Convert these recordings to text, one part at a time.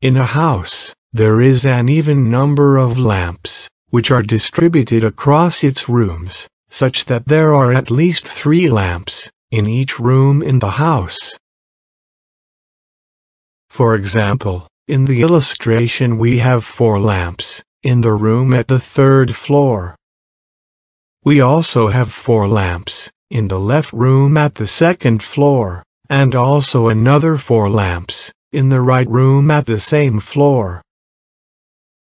In a house, there is an even number of lamps, which are distributed across its rooms, such that there are at least 3 lamps in each room in the house. For example, in the illustration we have 4 lamps in the room at the 3rd floor. We also have 4 lamps in the left room at the 2nd floor, and also another 4 lamps in the right room at the same floor.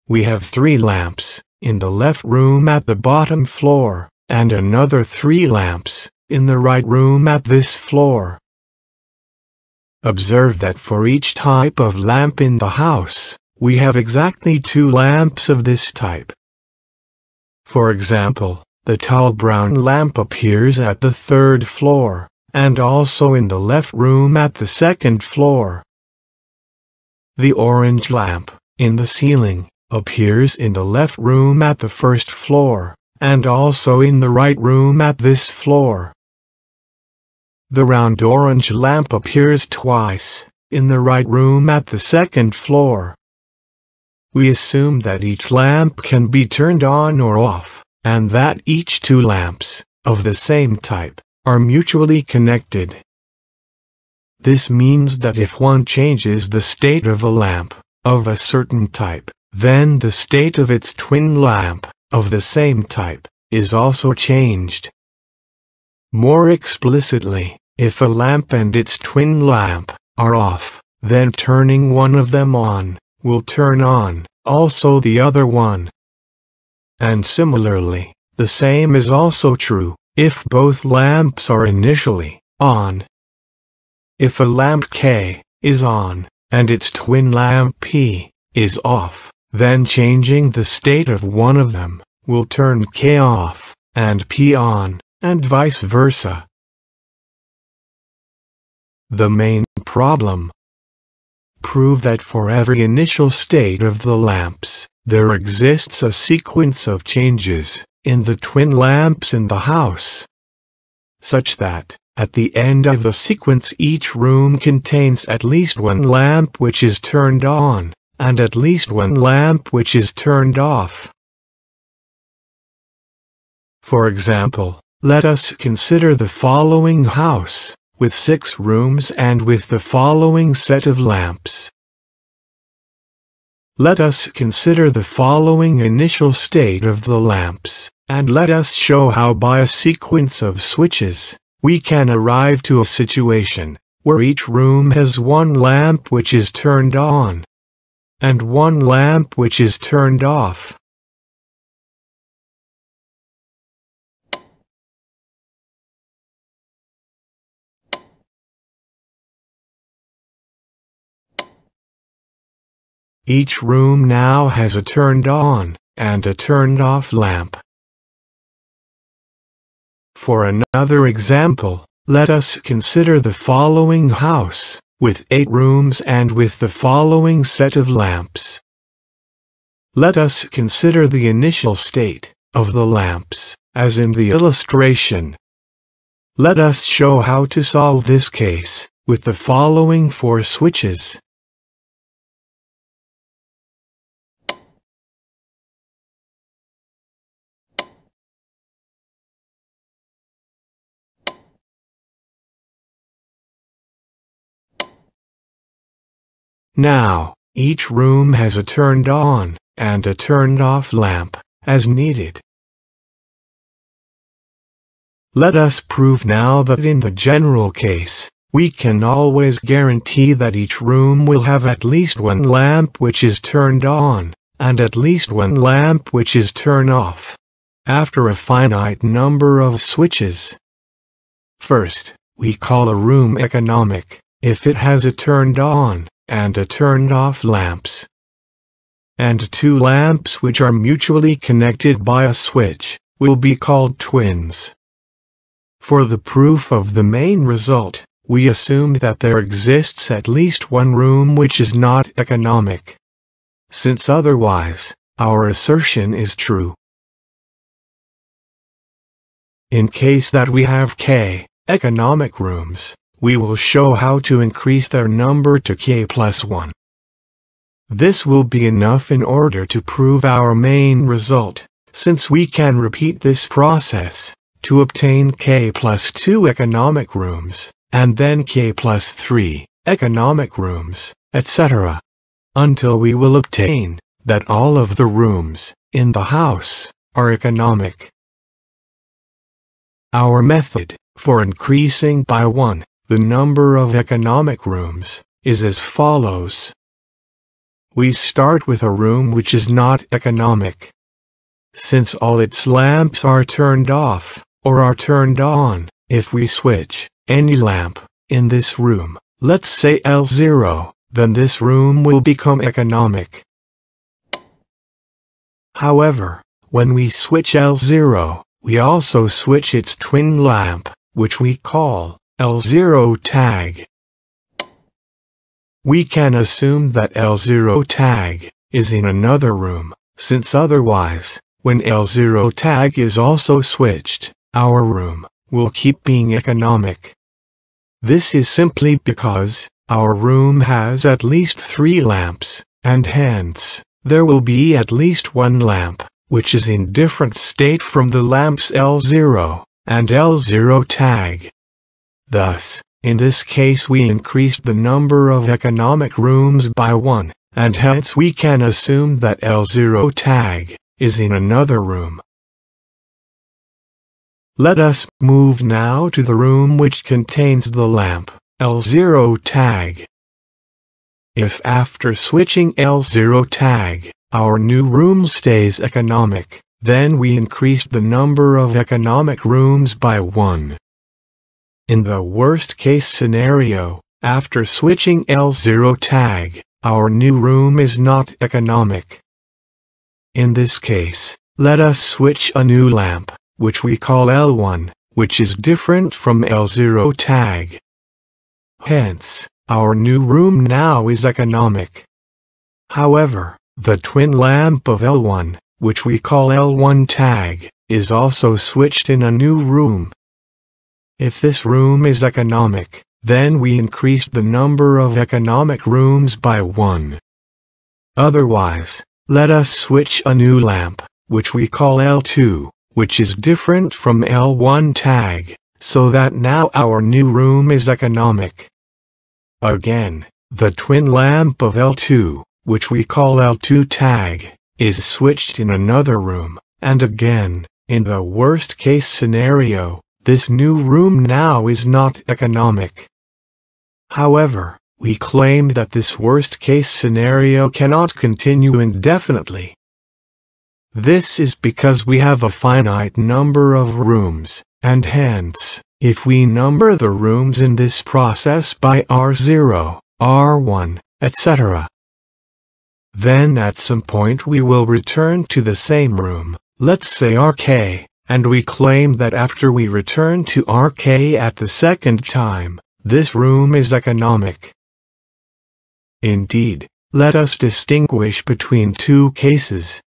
We have 3 lamps in the left room at the bottom floor, and another 3 lamps in the right room at this floor. Observe that for each type of lamp in the house, we have exactly 2 lamps of this type. For example, the tall brown lamp appears at the 3rd floor, and also in the left room at the 2nd floor. The orange lamp, in the ceiling, appears in the left room at the 1st floor, and also in the right room at this floor. The round orange lamp appears twice, in the right room at the 2nd floor. We assume that each lamp can be turned on or off, and that each 2 lamps, of the same type, are mutually connected. This means that if one changes the state of a lamp, of a certain type, then the state of its twin lamp, of the same type, is also changed. More explicitly, if a lamp and its twin lamp are off, then turning one of them on will turn on also the other one. And similarly, the same is also true if both lamps are initially on. If a lamp K is on, and its twin lamp P is off, then changing the state of one of them will turn K off and P on, and vice versa. The main problem. Prove that for every initial state of the lamps, there exists a sequence of changes in the twin lamps in the house, such that, at the end of the sequence, each room contains at least 1 lamp which is turned on, and at least 1 lamp which is turned off. For example, let us consider the following house, with 6 rooms and with the following set of lamps. Let us consider the following initial state of the lamps, and let us show how by a sequence of switches, we can arrive to a situation where each room has 1 lamp which is turned on, and 1 lamp which is turned off. Each room now has a turned on and a turned off lamp. For another example, let us consider the following house, with 8 rooms and with the following set of lamps. Let us consider the initial state of the lamps, as in the illustration. Let us show how to solve this case, with the following 4 switches. Now, each room has a turned on and a turned off lamp, as needed. Let us prove now that in the general case, we can always guarantee that each room will have at least 1 lamp which is turned on, and at least 1 lamp which is turned off, after a finite number of switches. First, we call a room economic if it has a turned on and a turned off lamps, and 2 lamps which are mutually connected by a switch will be called twins. For the proof of the main result, we assume that there exists at least 1 room which is not economic, since otherwise, our assertion is true. In case that we have K economic rooms, we will show how to increase their number to K plus 1. This will be enough in order to prove our main result, since we can repeat this process to obtain k plus 2 economic rooms, and then k plus 3 economic rooms, etc., until we will obtain that all of the rooms in the house are economic. Our method for increasing by 1 the number of economic rooms is as follows. We start with a room which is not economic. Since all its lamps are turned off, or are turned on, if we switch any lamp in this room, let's say L0, then this room will become economic. However, when we switch L0, we also switch its twin lamp, which we call L0 tag. We can assume that L0 tag is in another room, since otherwise, when L0 tag is also switched, our room will keep being economic. This is simply because our room has at least 3 lamps, and hence, there will be at least 1 lamp, which is in different state from the lamps L0 and L0 tag. Thus, in this case we increased the number of economic rooms by 1, and hence we can assume that L0 tag is in another room. Let us move now to the room which contains the lamp L0 tag. If after switching L0 tag, our new room stays economic, then we increased the number of economic rooms by 1. In the worst case scenario, after switching L0 tag, our new room is not economic. In this case, let us switch a new lamp, which we call L1, which is different from L0 tag. Hence, our new room now is economic. However, the twin lamp of L1, which we call L1 tag, is also switched in a new room. If this room is economic, then we increased the number of economic rooms by 1. Otherwise, let us switch a new lamp, which we call L2, which is different from L1 tag, so that now our new room is economic. Again, the twin lamp of L2, which we call L2 tag, is switched in another room, and again, in the worst case scenario, this new room now is not economic. However, we claim that this worst case scenario cannot continue indefinitely. This is because we have a finite number of rooms, and hence, if we number the rooms in this process by R0, R1, etc., then at some point we will return to the same room, let's say RK, and we claim that after we return to RK at the second time, this room is economic. Indeed, let us distinguish between 2 cases.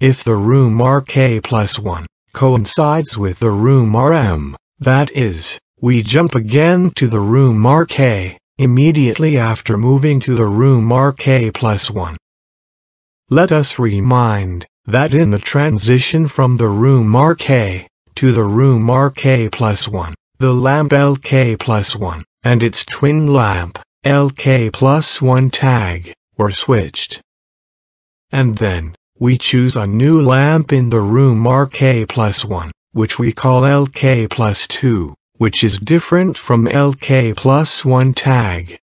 If the room RK plus 1 coincides with the room RM, that is, we jump again to the room RK, immediately after moving to the room RK plus 1. Let us remind that in the transition from the room RK to the room RK plus 1, the lamp LK plus 1 and its twin lamp LK plus 1 tag were switched. And then, we choose a new lamp in the room RK plus 1, which we call LK plus 2, which is different from LK plus 1 tag.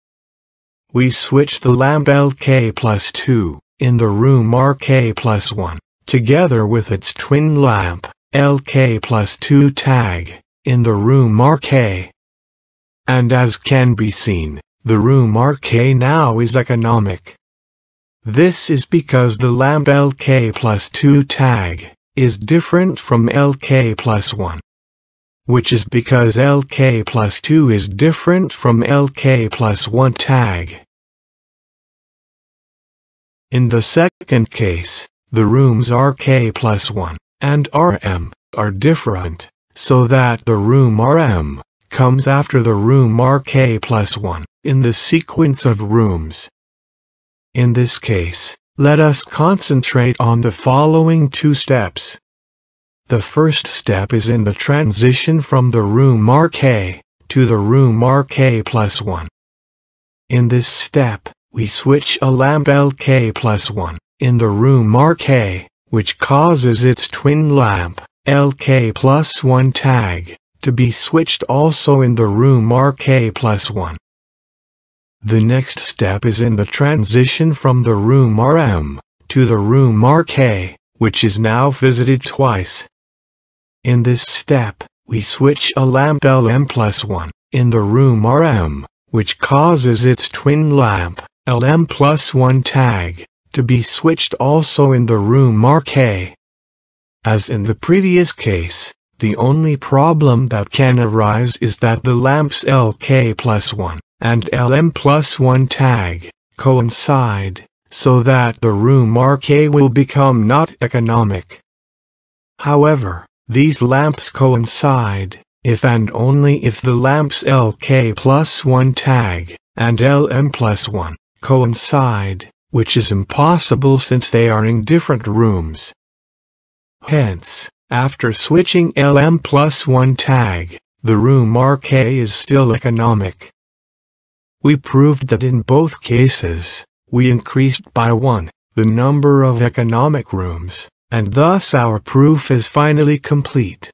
We switch the lamp LK plus 2 in the room RK plus 1, together with its twin lamp, LK plus 2 tag, in the room RK. And as can be seen, the room RK now is economic. This is because the lamp LK plus 2 tag is different from LK plus 1, which is because LK plus 2 is different from LK plus 1 tag. In the second case, the rooms RK plus 1 and RM are different, so that the room RM comes after the room RK plus 1 in the sequence of rooms. In this case, let us concentrate on the following two steps. The first step is in the transition from the room mark A to the room mark A plus 1. In this step, we switch a lamp LK plus 1 in the room mark A, which causes its twin lamp, LK plus 1 tag, to be switched also in the room mark A plus 1. The next step is in the transition from the room RM to the room mark A, which is now visited twice. In this step, we switch a lamp LM plus 1 in the room RM, which causes its twin lamp, LM plus 1 tag, to be switched also in the room mark A. As in the previous case, the only problem that can arise is that the lamps LK plus 1 and LM plus 1 tag coincide, so that the room mark A will become not economic. However, these lamps coincide if and only if the lamps LK plus 1 tag and LM plus 1 coincide, which is impossible since they are in different rooms. Hence, after switching LM plus 1 tag, the room mark A is still economic. We proved that in both cases, we increased by 1 the number of economic rooms, and thus our proof is finally complete.